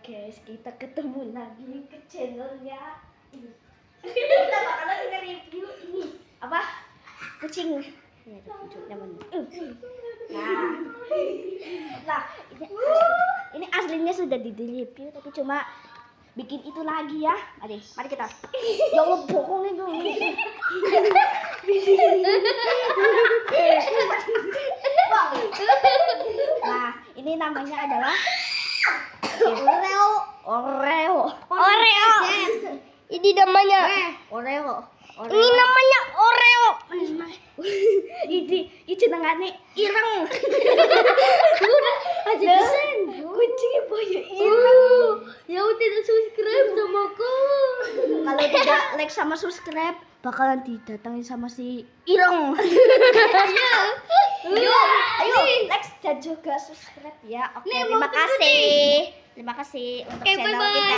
guys, kita ketemu lagi ke channelnya ini. Kita bakalan nge-review ini apa? Kucing. Ya, kucing namanya. Nah, ini aslinya sudah di-review tapi cuma bikin itu lagi ya. Adik, mari kita. Ya Allah, bohong itu. Nah, ini namanya adalah Oreo. Ini namanya. Oreo. Ini namanya Oreo. Ini jenengane ireng. Aja desain. Kucing boyo ireng. Ya tidak subscribe sama aku. Kalau tidak like sama subscribe bakalan didatangin sama si ireng. Ayo like dan juga subscribe ya. Oke, Nih, terima mau kasih. Terima kasih untuk Oke, channel bye-bye. kita.